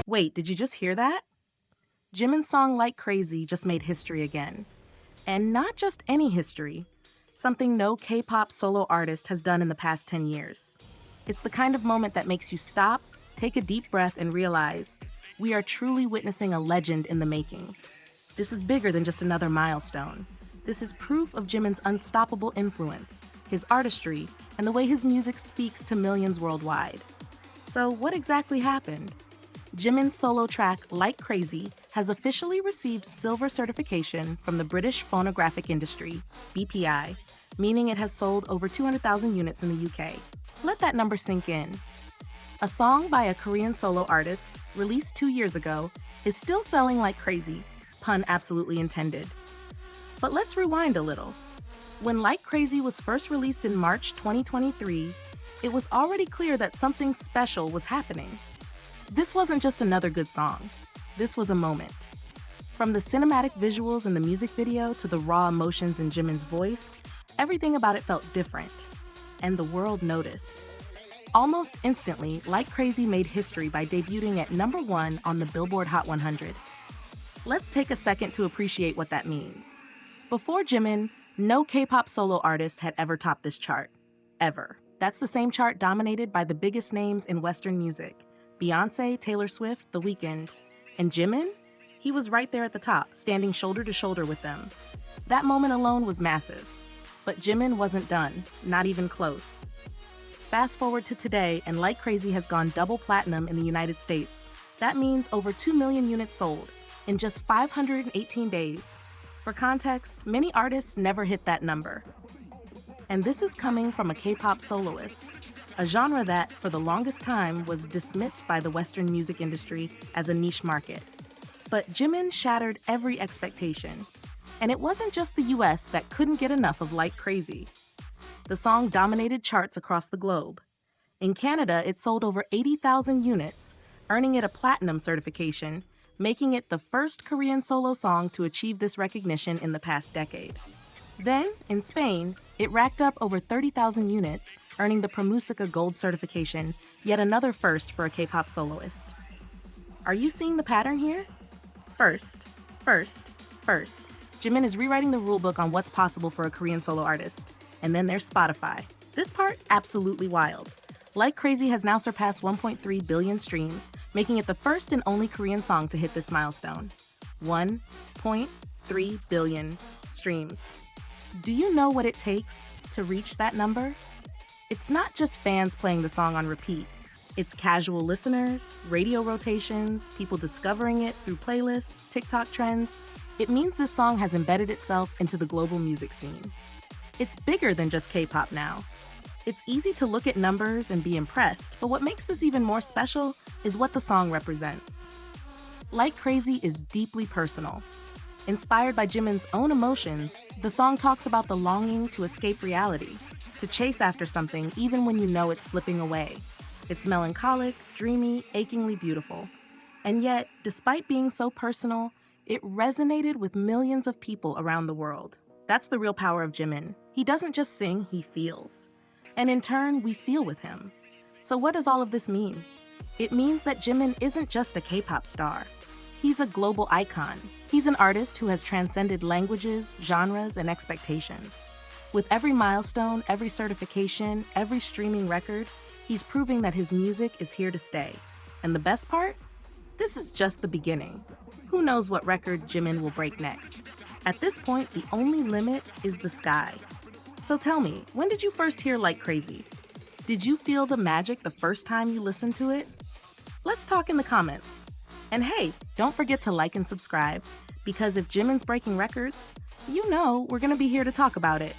Wait, did you just hear that? Jimin's song Like Crazy just made history again. And not just any history, something no K-pop solo artist has done in the past 10 years. It's the kind of moment that makes you stop, take a deep breath, and realize we are truly witnessing a legend in the making. This is bigger than just another milestone. This is proof of Jimin's unstoppable influence, his artistry, and the way his music speaks to millions worldwide. So what exactly happened? Jimin's solo track, Like Crazy, has officially received silver certification from the British phonographic industry, BPI, meaning it has sold over 200,000 units in the UK. Let that number sink in. A song by a Korean solo artist, released 2 years ago, is still selling like crazy, pun absolutely intended. But let's rewind a little. When Like Crazy was first released in March 2023, it was already clear that something special was happening. This wasn't just another good song. This was a moment. From the cinematic visuals in the music video to the raw emotions in Jimin's voice, everything about it felt different. And the world noticed. Almost instantly, Like Crazy made history by debuting at #1 on the Billboard Hot 100. Let's take a second to appreciate what that means. Before Jimin, no K-pop solo artist had ever topped this chart. Ever. That's the same chart dominated by the biggest names in Western music. Beyoncé, Taylor Swift, The Weeknd. And Jimin? He was right there at the top, standing shoulder to shoulder with them. That moment alone was massive. But Jimin wasn't done, not even close. Fast forward to today, and Like Crazy has gone double platinum in the United States. That means over 2 million units sold in just 518 days. For context, many artists never hit that number. And this is coming from a K-pop soloist, a genre that, for the longest time, was dismissed by the Western music industry as a niche market. But Jimin shattered every expectation. And it wasn't just the US that couldn't get enough of Like Crazy. The song dominated charts across the globe. In Canada, it sold over 80,000 units, earning it a platinum certification, making it the first Korean solo song to achieve this recognition in the past decade. Then, in Spain, it racked up over 30,000 units, earning the Promusica Gold certification, yet another first for a K-pop soloist. Are you seeing the pattern here? First. Jimin is rewriting the rulebook on what's possible for a Korean solo artist. And then there's Spotify. This part, absolutely wild. Like Crazy has now surpassed 1.3 billion streams, making it the first and only Korean song to hit this milestone. 1.3 billion streams. Do you know what it takes to reach that number? It's not just fans playing the song on repeat. It's casual listeners, radio rotations, people discovering it through playlists, TikTok trends. It means this song has embedded itself into the global music scene. It's bigger than just K-pop now. It's easy to look at numbers and be impressed, but what makes this even more special is what the song represents. Like Crazy is deeply personal. Inspired by Jimin's own emotions, the song talks about the longing to escape reality, to chase after something even when you know it's slipping away. It's melancholic, dreamy, achingly beautiful. And yet, despite being so personal, it resonated with millions of people around the world. That's the real power of Jimin. He doesn't just sing, he feels. And in turn, we feel with him. So what does all of this mean? It means that Jimin isn't just a K-pop star. He's a global icon. He's an artist who has transcended languages, genres, and expectations. With every milestone, every certification, every streaming record, he's proving that his music is here to stay. And the best part? This is just the beginning. Who knows what record Jimin will break next? At this point, the only limit is the sky. So tell me, when did you first hear Like Crazy? Did you feel the magic the first time you listened to it? Let's talk in the comments. And hey, don't forget to like and subscribe, because if Jimin's breaking records, you know we're gonna be here to talk about it.